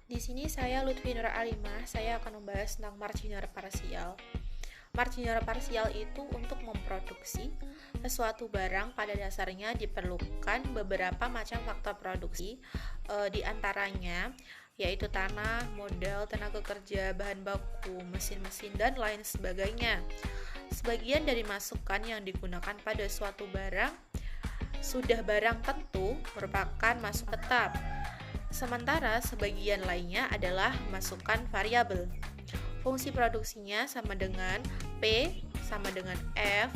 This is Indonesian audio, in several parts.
Di sini saya Lutfi Nur Alimah, saya akan membahas tentang marginal parsial. Marginal parsial itu untuk memproduksi sesuatu barang pada dasarnya diperlukan beberapa macam faktor produksi, di antaranya yaitu tanah, modal, tenaga kerja, bahan baku, mesin-mesin, dan lain sebagainya. Sebagian dari masukan yang digunakan pada suatu barang sudah barang tentu merupakan masuk tetap. Sementara sebagian lainnya adalah masukan variabel. Fungsi produksinya sama dengan P sama dengan F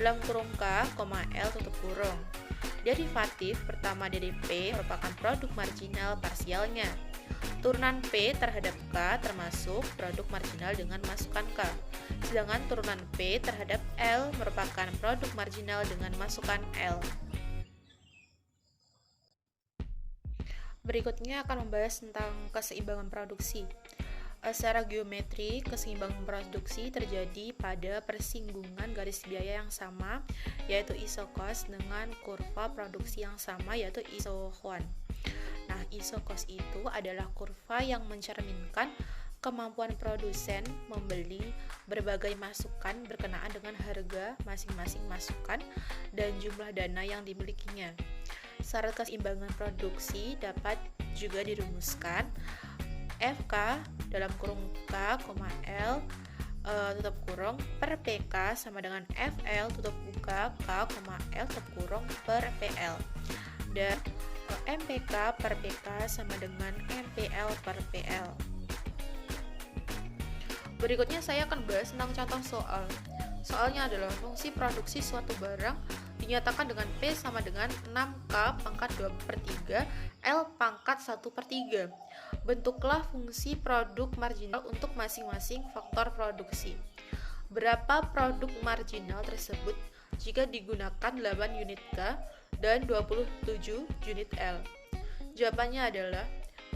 dalam kurung K, L tutup kurung. Derivatif pertama dari P merupakan produk marginal parsialnya. Turunan P terhadap K termasuk produk marginal dengan masukan K. Sedangkan turunan P terhadap L merupakan produk marginal dengan masukan L. Berikutnya akan membahas tentang keseimbangan produksi. Secara geometri, keseimbangan produksi terjadi pada persinggungan garis biaya yang sama, yaitu isokos, dengan kurva produksi yang sama, yaitu isohwan. Nah, isokos itu adalah kurva yang mencerminkan kemampuan produsen membeli berbagai masukan berkenaan dengan harga masing-masing masukan dan jumlah dana yang dimilikinya. Syarat keseimbangan produksi dapat juga dirumuskan FK dalam kurung K, L tutup kurung per PK sama dengan FL tutup buka K, L tutup kurung per PL, dan MPK per PK sama dengan MPL per PL. Berikutnya saya akan bahas tentang contoh soal. Soalnya adalah fungsi produksi suatu barang dinyatakan dengan P sama dengan 6K pangkat 2 per 3 L pangkat 1 per 3. Bentuklah fungsi produk marginal untuk masing-masing faktor produksi. Berapa produk marginal tersebut jika digunakan 8 unit K dan 27 unit L? Jawabannya adalah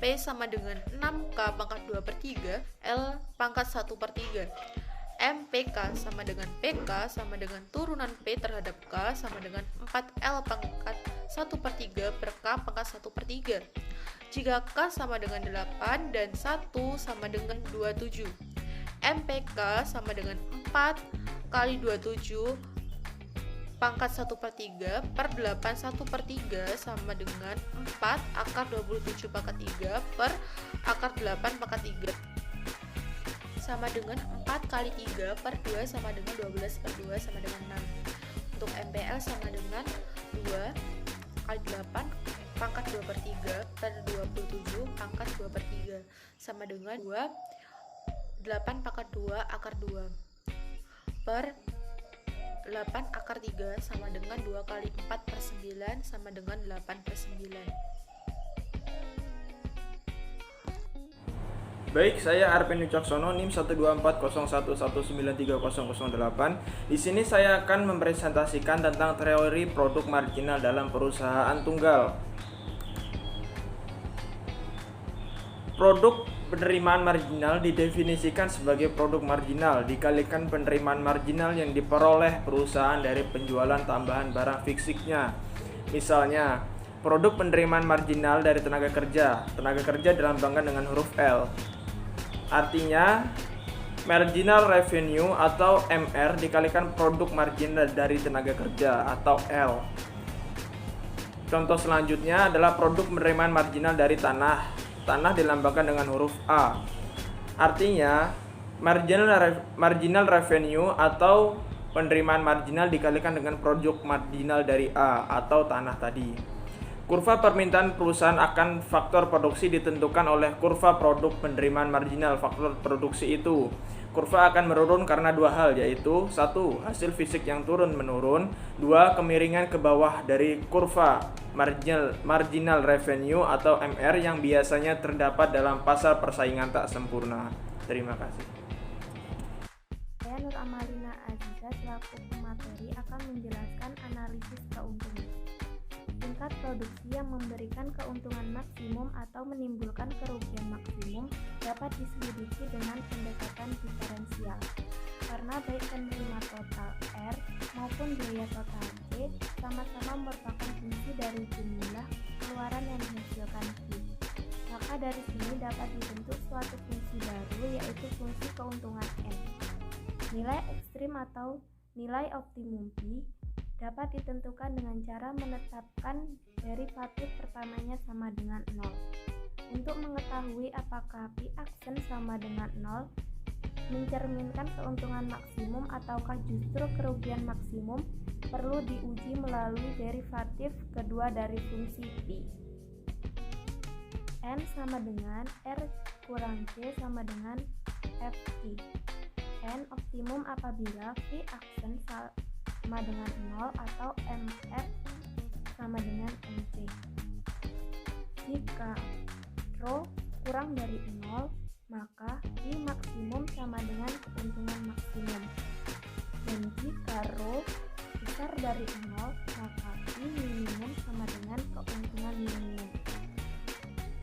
P sama dengan 6K pangkat 2 per 3 L pangkat 1 per 3. MPK sama dengan PK sama dengan turunan P terhadap K sama dengan 4L pangkat 1 per 3 per K pangkat 1 per 3. Jika K sama dengan 8 dan 1 sama dengan 27, MPK sama dengan 4 kali 27 pangkat 1 per 3 per 8 1 per 3 sama dengan 4 akar 27 pangkat 3 per akar 8 pangkat 3 sama dengan 4 kali 3 per 2 sama dengan 12 per 2 sama dengan 6. Untuk MPL sama dengan 2 kali 8 pangkat 2 per 3 per 27 pangkat 2 per 3 sama dengan 2 8 pangkat 2 akar 2 per 8 akar 3 sama dengan 2 kali 4 per 9 sama dengan 8 per 9. Baik, saya Arpen Wicaksono, NIM 1240111930008. Di sini saya akan mempresentasikan tentang teori produk marginal dalam perusahaan tunggal. Produk penerimaan marginal didefinisikan sebagai produk marginal dikalikan penerimaan marginal yang diperoleh perusahaan dari penjualan tambahan barang fisiknya. Misalnya, produk penerimaan marginal dari tenaga kerja dilambangkan dengan huruf L. Artinya, marginal revenue atau MR dikalikan produk marginal dari tenaga kerja atau L. Contoh selanjutnya adalah produk penerimaan marginal dari tanah. Tanah dilambangkan dengan huruf A. Artinya, marginal revenue atau penerimaan marginal dikalikan dengan produk marginal dari A atau tanah tadi. Kurva permintaan perusahaan akan faktor produksi ditentukan oleh kurva produk penerimaan marginal. Faktor produksi itu kurva akan menurun karena dua hal, yaitu 1. Hasil fisik yang turun-menurun, 2. Kemiringan ke bawah dari kurva marginal revenue atau MR yang biasanya terdapat dalam pasar persaingan tak sempurna. Terima kasih. Saya Nur Amalina Aziza selaku pemateri akan menjelaskan analisis keuntungan. Tingkat produksi yang memberikan keuntungan maksimum atau menimbulkan kerugian maksimum dapat diselidiki dengan pendekatan diferensial. Karena baik penerima total R maupun biaya total P sama-sama merupakan fungsi dari jumlah keluaran yang dihasilkan Q. Maka Maka dari sini dapat dibentuk suatu fungsi baru, yaitu fungsi keuntungan N. Nilai ekstrim atau nilai optimum Pi dapat ditentukan dengan cara menetapkan derivatif pertamanya sama dengan 0. Untuk mengetahui apakah Pi aksen sama dengan 0, mencerminkan keuntungan maksimum ataukah justru kerugian maksimum, perlu diuji melalui derivatif kedua dari fungsi Pi. N sama dengan R kurang C sama dengan Ft. N optimum apabila Pi aksen sama dengan 0 atau Mf sama dengan Mc. Jika Rho kurang dari 0, maka Pi maksimum sama dengan keuntungan maksimum. Dan jika Rho besar dari 0, maka Pi minimum sama dengan keuntungan minimum.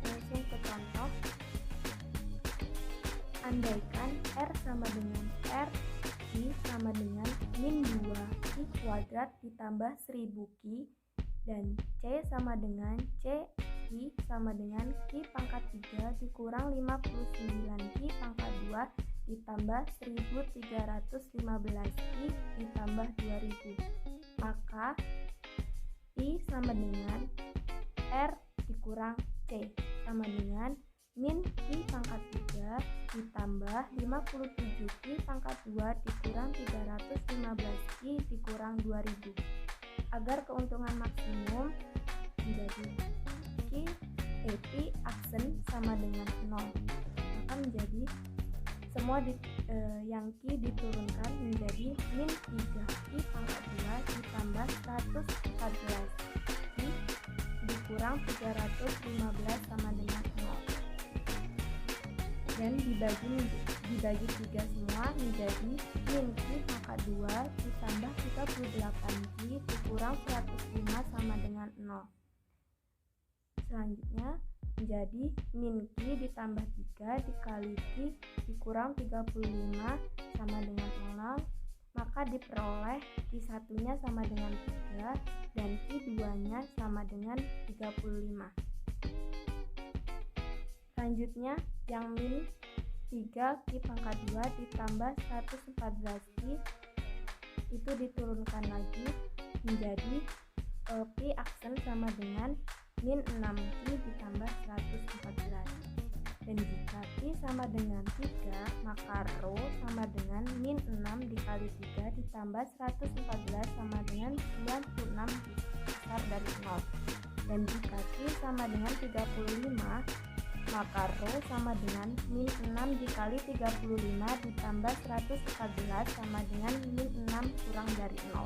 Langsung ke contoh. Andaikan R sama dengan R, Q sama dengan min 2 Q kuadrat ditambah 1000 Q, dan C sama dengan C Q sama dengan Q pangkat 3 dikurang 59 Q pangkat 2 ditambah 1315 Q ditambah 2000. Maka I sama dengan R dikurang C sama dengan min Q pangkat 3 ditambah 57 Q pangkat 2 dikurang 315 Q dikurang 2000. Agar keuntungan maksimum menjadi Pi aksen sama dengan 0, maka menjadi semua yang Q diturunkan menjadi min 3 Q pangkat 2 ditambah 114 Q dikurang 315 sama dengan 0. Dan dibagi 3 semua menjadi min Q pangkat 2 ditambah 38 Q dikurang 105 sama dengan 0. Selanjutnya menjadi min Q ditambah 3 dikali Q dikurang 35 sama dengan 0, maka diperoleh Q satunya sama dengan 3 dan Q duanya sama dengan 35. Selanjutnya yang min 3 Q pangkat 2 ditambah 114 Q itu diturunkan lagi menjadi Pi aksen sama dengan min 6 Q ditambah 114. Dan jika Pi sama dengan 3, maka Rho sama dengan min 6 dikali 3 ditambah 114 sama dengan 96 besar dari 0. Dan jika Q sama dengan 35, maka Rho sama dengan min 6 dikali 35 ditambah 114 sama dengan min 6 kurang dari 0.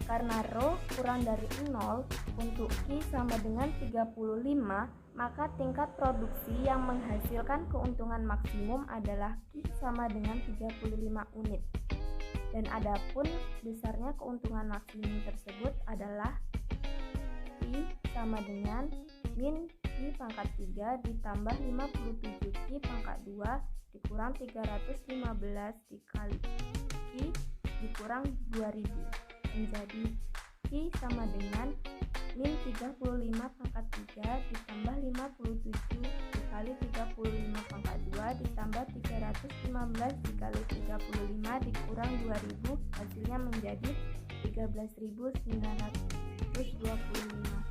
Karena Rho kurang dari 0 untuk Q sama dengan 35, maka tingkat produksi yang menghasilkan keuntungan maksimum adalah Q sama dengan 35 unit. Dan adapun besarnya keuntungan maksimum tersebut adalah Q sama dengan min Q pangkat 3 ditambah 57 Q pangkat 2 dikurang 315 dikali Q dikurang 2000 menjadi Q sama dengan min 35 pangkat 3 ditambah 57 dikali 35 pangkat 2 ditambah 315 dikali 35 dikurang 2000, hasilnya menjadi 13.925.